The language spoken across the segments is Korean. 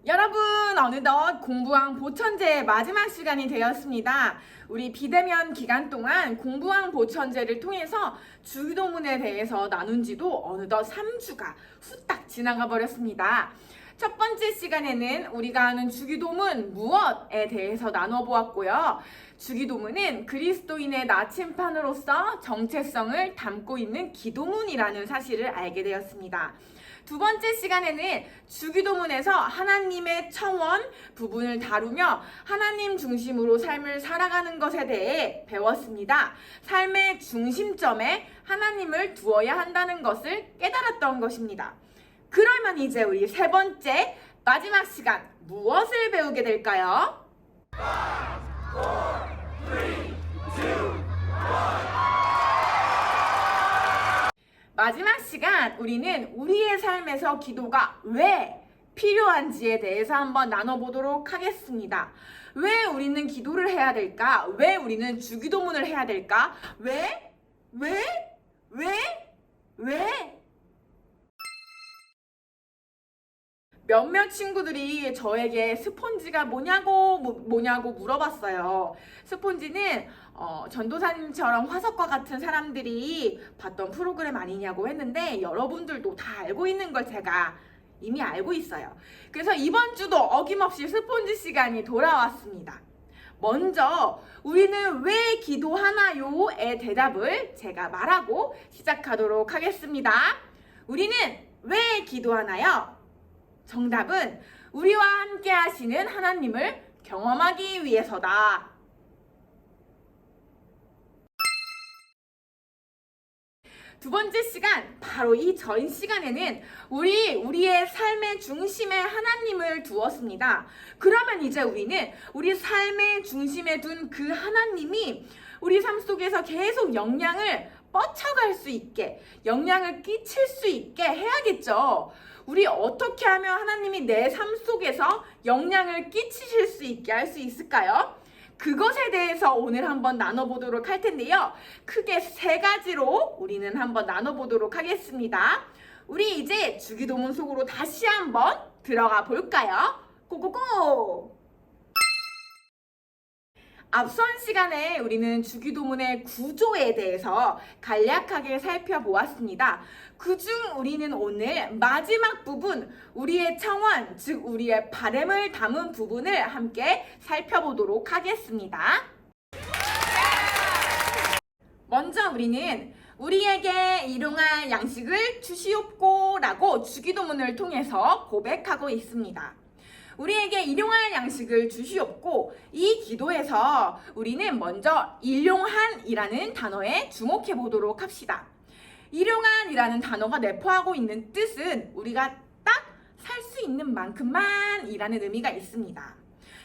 여러분, 어느덧 공부왕 보천제의 마지막 시간이 되었습니다. 우리 비대면 기간 동안 공부왕 보천제를 통해서 주기도문에 대해서 나눈 지도 어느덧 3주가 후딱 지나가 버렸습니다. 첫 번째 시간에는 우리가 아는 주기도문 무엇에 대해서 나눠보았고요. 주기도문은 그리스도인의 나침판으로서 정체성을 담고 있는 기도문이라는 사실을 알게 되었습니다. 두 번째 시간에는 주기도문에서 하나님의 청원 부분을 다루며 하나님 중심으로 삶을 살아가는 것에 대해 배웠습니다. 삶의 중심점에 하나님을 두어야 한다는 것을 깨달았던 것입니다. 그러면 이제 우리 세 번째 마지막 시간 무엇을 배우게 될까요? 5, 4, 3, 2, 1. 마지막 시간 우리는 우리의 삶에서 기도가 왜 필요한지에 대해서 한번 나눠보도록 하겠습니다. 왜 우리는 기도를 해야 될까? 왜 우리는 주기도문을 해야 될까? 왜? 몇몇 친구들이 저에게 스폰지가 뭐냐고 물어봤어요. 스폰지는 전도사님처럼 화석과 같은 사람들이 봤던 프로그램 아니냐고 했는데 여러분들도 다 알고 있는 걸 제가 이미 알고 있어요. 그래서 이번 주도 어김없이 스폰지 시간이 돌아왔습니다. 먼저 우리는 왜 기도하나요?의 대답을 제가 말하고 시작하도록 하겠습니다. 우리는 왜 기도하나요? 정답은 우리와 함께 하시는 하나님을 경험하기 위해서다. 두 번째 시간, 바로 이 전 시간에는 우리의 삶의 중심에 하나님을 두었습니다. 그러면 이제 우리는 우리 삶의 중심에 둔 그 하나님이 우리 삶 속에서 계속 영향을 뻗쳐갈 수 있게, 영향을 끼칠 수 있게 해야겠죠. 우리 어떻게 하면 하나님이 내 삶 속에서 영향을 끼치실 수 있게 할 수 있을까요? 그것에 대해서 오늘 한번 나눠보도록 할 텐데요. 크게 세 가지로 우리는 한번 나눠보도록 하겠습니다. 우리 이제 주기도문 속으로 다시 한번 들어가 볼까요? 고고고! 앞선 시간에 우리는 주기도문의 구조에 대해서 간략하게 살펴보았습니다. 그중 우리는 오늘 마지막 부분, 우리의 청원, 즉 우리의 바람을 담은 부분을 함께 살펴보도록 하겠습니다. 먼저 우리는 우리에게 일용할 양식을 주시옵고 라고 주기도문을 통해서 고백하고 있습니다. 우리에게 일용할 양식을 주시옵고, 이 기도에서 우리는 먼저 일용한이라는 단어에 주목해 보도록 합시다. 일용한이라는 단어가 내포하고 있는 뜻은 우리가 딱 살 수 있는 만큼만 이라는 의미가 있습니다.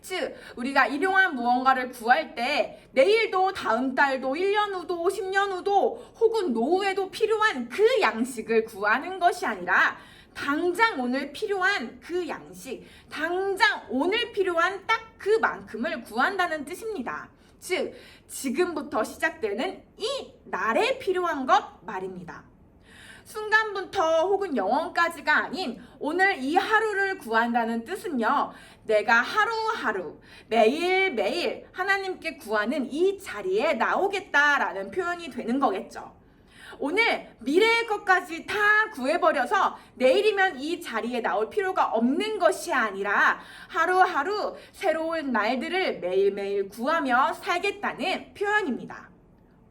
즉, 우리가 일용한 무언가를 구할 때 내일도 다음 달도 1년 후도 10년 후도 혹은 노후에도 필요한 그 양식을 구하는 것이 아니라 당장 오늘 필요한 그 양식, 당장 오늘 필요한 딱 그만큼을 구한다는 뜻입니다. 즉, 지금부터 시작되는 이 날에 필요한 것 말입니다. 순간부터 혹은 영원까지가 아닌 오늘 이 하루를 구한다는 뜻은요, 내가 하루하루, 매일매일 하나님께 구하는 이 자리에 나오겠다라는 표현이 되는 거겠죠. 오늘 미래의 것까지 다 구해버려서 내일이면 이 자리에 나올 필요가 없는 것이 아니라 하루하루 새로운 날들을 매일매일 구하며 살겠다는 표현입니다.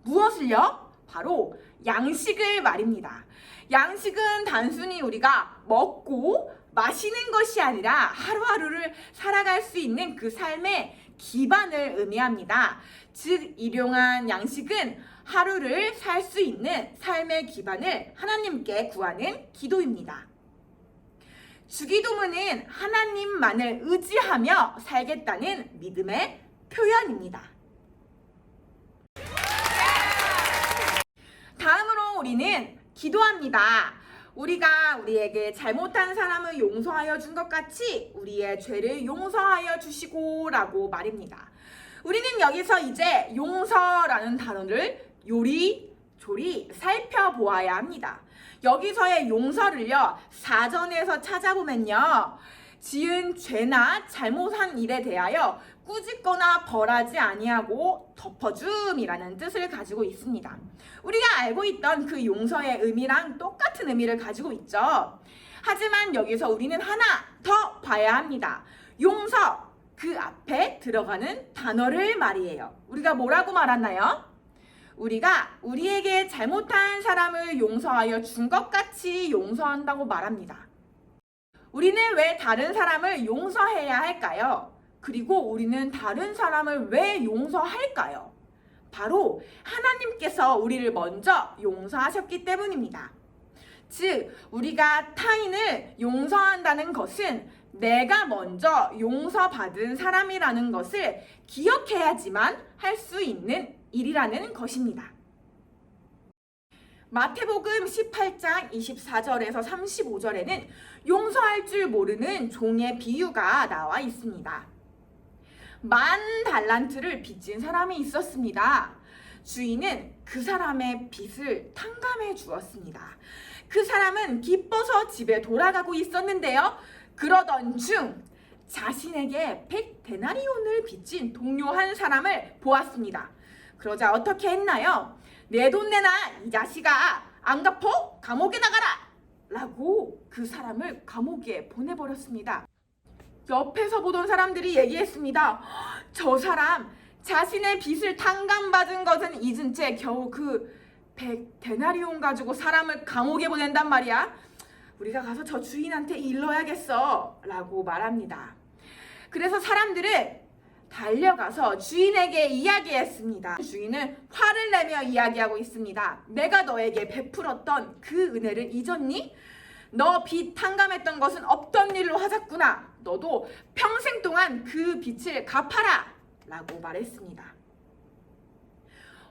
무엇을요? 바로 양식을 말입니다. 양식은 단순히 우리가 먹고 마시는 것이 아니라 하루하루를 살아갈 수 있는 그 삶의 기반을 의미합니다. 즉, 일용한 양식은 하루를 살 수 있는 삶의 기반을 하나님께 구하는 기도입니다. 주기도문은 하나님만을 의지하며 살겠다는 믿음의 표현입니다. 다음으로 우리는 기도합니다. 우리가 우리에게 잘못한 사람을 용서하여 준 것 같이 우리의 죄를 용서하여 주시고 라고 말입니다. 우리는 여기서 이제 용서라는 단어를 요리조리 살펴보아야 합니다. 여기서의 용서를요, 사전에서 찾아보면요, 지은 죄나 잘못한 일에 대하여 꾸짖거나 벌하지 아니하고 덮어줌이라는 뜻을 가지고 있습니다. 우리가 알고 있던 그 용서의 의미랑 똑같은 의미를 가지고 있죠. 하지만 여기서 우리는 하나 더 봐야 합니다. 용서, 그 앞에 들어가는 단어를 말이에요. 우리가 뭐라고 말았나요? 우리가 우리에게 잘못한 사람을 용서하여 준 것 같이 용서한다고 말합니다. 우리는 왜 다른 사람을 용서해야 할까요? 그리고 우리는 다른 사람을 왜 용서할까요? 바로 하나님께서 우리를 먼저 용서하셨기 때문입니다. 즉, 우리가 타인을 용서한다는 것은 내가 먼저 용서받은 사람이라는 것을 기억해야지만 할 수 있는 일이라는 것입니다. 마태복음 18장 24절에서 35절에는 용서할 줄 모르는 종의 비유가 나와 있습니다. 10,000달란트를 빚진 사람이 있었습니다. 주인은 그 사람의 빚을 탕감해 주었습니다. 그 사람은 기뻐서 집에 돌아가고 있었는데요. 그러던 중 자신에게 100데나리온을 빚진 동료 한 사람을 보았습니다. 그러자 어떻게 했나요? 내 돈 내놔 이 자식아, 안 갚어? 감옥에 나가라! 라고 그 사람을 감옥에 보내버렸습니다. 옆에서 보던 사람들이 얘기했습니다. 저 사람 자신의 빚을 탕감받은 것은 잊은 채 겨우 그 100데나리온 가지고 사람을 감옥에 보낸단 말이야. 우리가 가서 저 주인한테 일러야겠어 라고 말합니다. 그래서 사람들은 달려가서 주인에게 이야기했습니다. 주인은 화를 내며 이야기하고 있습니다. 내가 너에게 베풀었던 그 은혜를 잊었니? 너 빚 탕감했던 것은 없던 일로 하셨구나. 너도 평생 동안 그 빚을 갚아라 라고 말했습니다.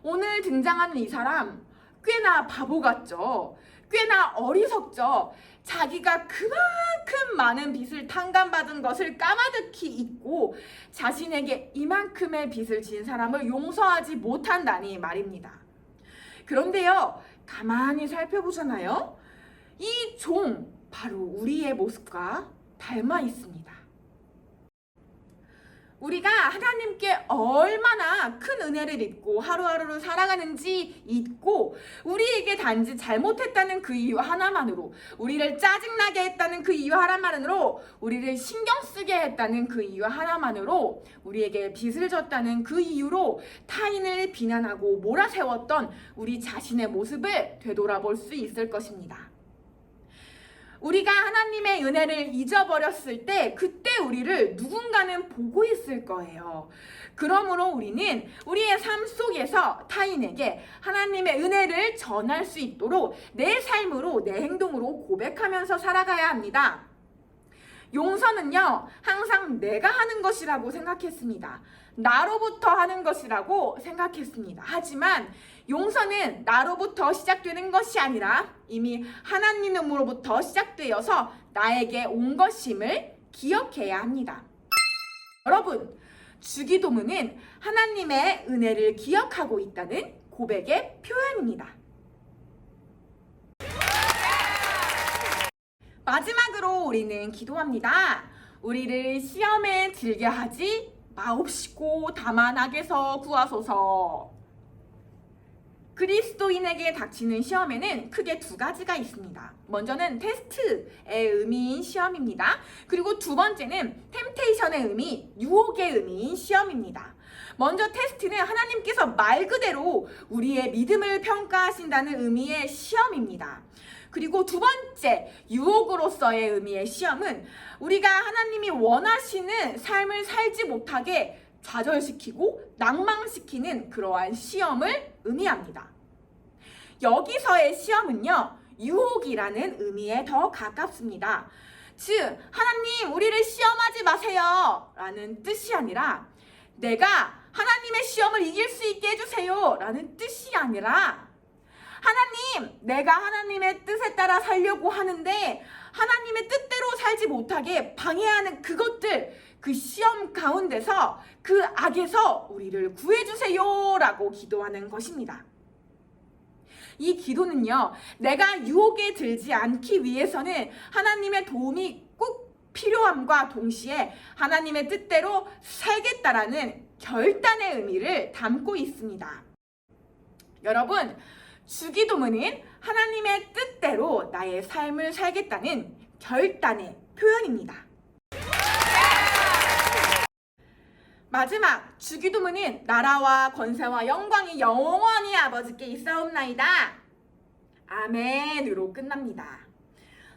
오늘 등장하는 이 사람 꽤나 바보 같죠? 꽤나 어리석죠? 자기가 그만큼 많은 빚을 탕감받은 것을 까마득히 잊고 자신에게 이만큼의 빚을 진 사람을 용서하지 못한다니 말입니다. 그런데요, 가만히 살펴보잖아요. 이 종, 바로 우리의 모습과 닮아 있습니다. 우리가 하나님께 얼마나 큰 은혜를 입고 하루하루를 살아가는지 잊고 우리에게 단지 잘못했다는 그 이유 하나만으로, 우리를 짜증나게 했다는 그 이유 하나만으로, 우리를 신경 쓰게 했다는 그 이유 하나만으로, 우리에게 빚을 졌다는 그 이유로 타인을 비난하고 몰아세웠던 우리 자신의 모습을 되돌아볼 수 있을 것입니다. 우리가 하나님의 은혜를 잊어버렸을 때 그때 우리를 누군가는 보고 있을 거예요. 그러므로 우리는 우리의 삶 속에서 타인에게 하나님의 은혜를 전할 수 있도록 내 삶으로, 내 행동으로 고백하면서 살아가야 합니다. 용서는요, 항상 내가 하는 것이라고 생각했습니다. 나로부터 하는 것이라고 생각했습니다. 하지만 용서는 나로부터 시작되는 것이 아니라 이미 하나님으로부터 시작되어서 나에게 온 것임을 기억해야 합니다. 여러분, 주기도문은 하나님의 은혜를 기억하고 있다는 고백의 표현입니다. 마지막으로 우리는 기도합니다. 우리를 시험에 들게 하지 마옵시고 다만 악에서 구하소서. 그리스도인에게 닥치는 시험에는 크게 두 가지가 있습니다. 먼저는 테스트의 의미인 시험입니다. 그리고 두 번째는 템테이션의 의미, 유혹의 의미인 시험입니다. 먼저 테스트는 하나님께서 말 그대로 우리의 믿음을 평가하신다는 의미의 시험입니다. 그리고 두 번째, 유혹으로서의 의미의 시험은 우리가 하나님이 원하시는 삶을 살지 못하게 좌절시키고 낭망시키는 그러한 시험을 의미합니다. 여기서의 시험은요, 유혹이라는 의미에 더 가깝습니다. 즉, 하나님 우리를 시험하지 마세요 라는 뜻이 아니라 내가 하나님의 시험을 이길 수 있게 해주세요 라는 뜻이 아니라 하나님, 내가 하나님의 뜻에 따라 살려고 하는데 하나님의 뜻대로 살지 못하게 방해하는 그것들, 그 시험 가운데서 그 악에서 우리를 구해주세요 라고 기도하는 것입니다. 이 기도는요, 내가 유혹에 들지 않기 위해서는 하나님의 도움이 꼭 필요함과 동시에 하나님의 뜻대로 살겠다라는 결단의 의미를 담고 있습니다. 여러분, 주기도문은 하나님의 뜻대로 나의 삶을 살겠다는 결단의 표현입니다. 마지막, 주기도문은 나라와 권세와 영광이 영원히 아버지께 있사옵나이다. 아멘으로 끝납니다.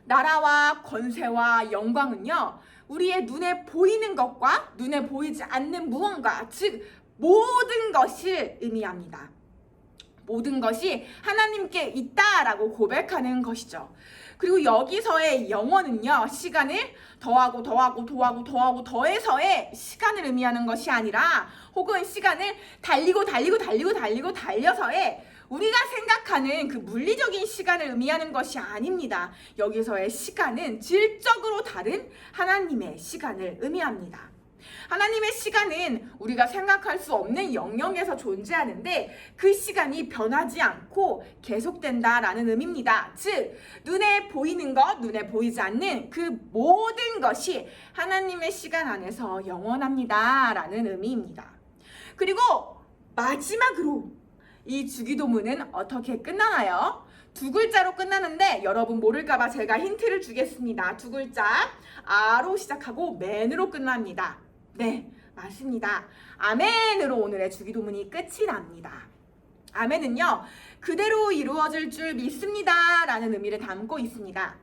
나라와 권세와 영광은요, 우리의 눈에 보이는 것과 눈에 보이지 않는 무언가, 즉 모든 것을 의미합니다. 모든 것이 하나님께 있다라고 고백하는 것이죠. 그리고 여기서의 영원은요, 시간을 더하고 더해서의 시간을 의미하는 것이 아니라, 혹은 시간을 달려서의 우리가 생각하는 그 물리적인 시간을 의미하는 것이 아닙니다. 여기서의 시간은 질적으로 다른 하나님의 시간을 의미합니다. 하나님의 시간은 우리가 생각할 수 없는 영역에서 존재하는데 그 시간이 변하지 않고 계속된다라는 의미입니다. 즉, 눈에 보이는 것, 눈에 보이지 않는 그 모든 것이 하나님의 시간 안에서 영원합니다라는 의미입니다. 그리고 마지막으로 이 주기도문은 어떻게 끝나나요? 두 글자로 끝나는데 여러분 모를까봐 제가 힌트를 주겠습니다. 두 글자, 아로 시작하고 맨으로 끝납니다. 네, 맞습니다. 아멘으로 오늘의 주기도문이 끝이 납니다. 아멘은요, 그대로 이루어질 줄 믿습니다 라는 의미를 담고 있습니다.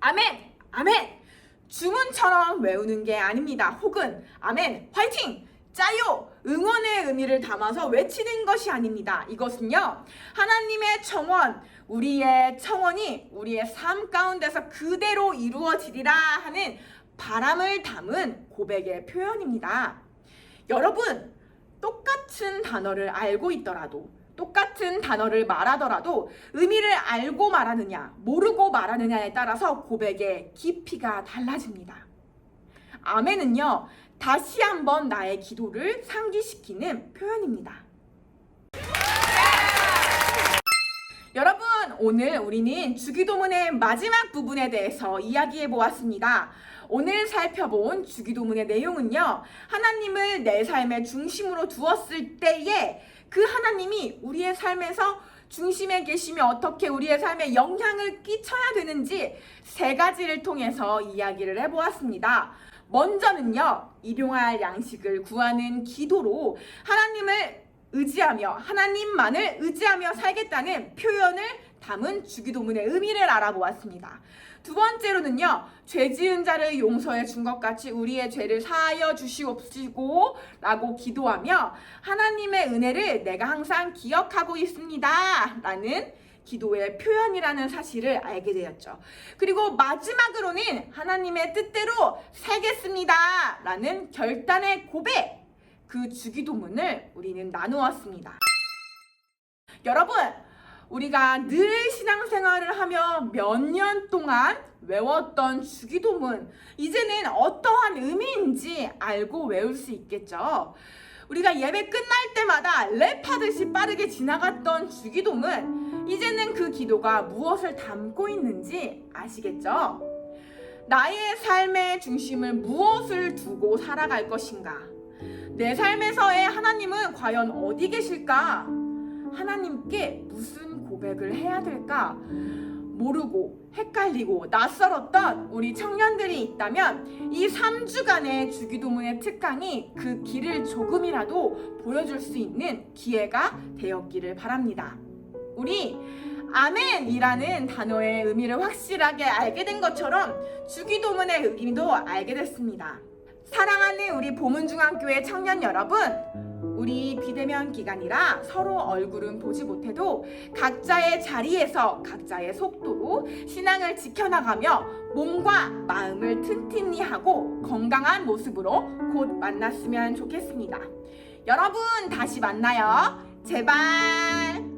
아멘! 아멘! 주문처럼 외우는 게 아닙니다. 혹은 아멘! 화이팅! 짜요! 응원의 의미를 담아서 외치는 것이 아닙니다. 이것은요, 하나님의 청원, 우리의 청원이 우리의 삶 가운데서 그대로 이루어지리라 하는 바람을 담은 고백의 표현입니다. 여러분, 똑같은 단어를 알고 있더라도, 똑같은 단어를 말하더라도 의미를 알고 말하느냐, 모르고 말하느냐에 따라서 고백의 깊이가 달라집니다. 아멘은요, 다시 한번 나의 기도를 상기시키는 표현입니다. 여러분, 오늘 우리는 주기도문의 마지막 부분에 대해서 이야기해 보았습니다. 오늘 살펴본 주기도문의 내용은요, 하나님을 내 삶의 중심으로 두었을 때에 그 하나님이 우리의 삶에서 중심에 계시며 어떻게 우리의 삶에 영향을 끼쳐야 되는지 세 가지를 통해서 이야기를 해보았습니다. 먼저는요, 일용할 양식을 구하는 기도로 하나님을 의지하며 하나님만을 의지하며 살겠다는 표현을 담은 주기도문의 의미를 알아보았습니다. 두 번째로는요, 죄 지은 자를 용서해 준 것 같이 우리의 죄를 사하여 주시옵시고 라고 기도하며 하나님의 은혜를 내가 항상 기억하고 있습니다 라는 기도의 표현이라는 사실을 알게 되었죠. 그리고 마지막으로는 하나님의 뜻대로 살겠습니다 라는 결단의 고백, 그 주기도문을 우리는 나누었습니다. 여러분, 우리가 늘 신앙생활을 하며 몇 년 동안 외웠던 주기도문, 이제는 어떠한 의미인지 알고 외울 수 있겠죠. 우리가 예배 끝날 때마다 랩하듯이 빠르게 지나갔던 주기도문, 이제는 그 기도가 무엇을 담고 있는지 아시겠죠? 나의 삶의 중심을 무엇을 두고 살아갈 것인가? 내 삶에서의 하나님은 과연 어디 계실까? 하나님께 무슨 고백을 해야 될까? 모르고 헷갈리고 낯설었던 우리 청년들이 있다면 이 3주간의 주기도문의 특강이 그 길을 조금이라도 보여줄 수 있는 기회가 되었기를 바랍니다. 우리 아멘이라는 단어의 의미를 확실하게 알게 된 것처럼 주기도문의 의미도 알게 됐습니다. 사랑하는 우리 보문중앙교회 청년 여러분, 우리 비대면 기간이라 서로 얼굴은 보지 못해도 각자의 자리에서 각자의 속도로 신앙을 지켜나가며 몸과 마음을 튼튼히 하고 건강한 모습으로 곧 만났으면 좋겠습니다. 여러분, 다시 만나요. 제발.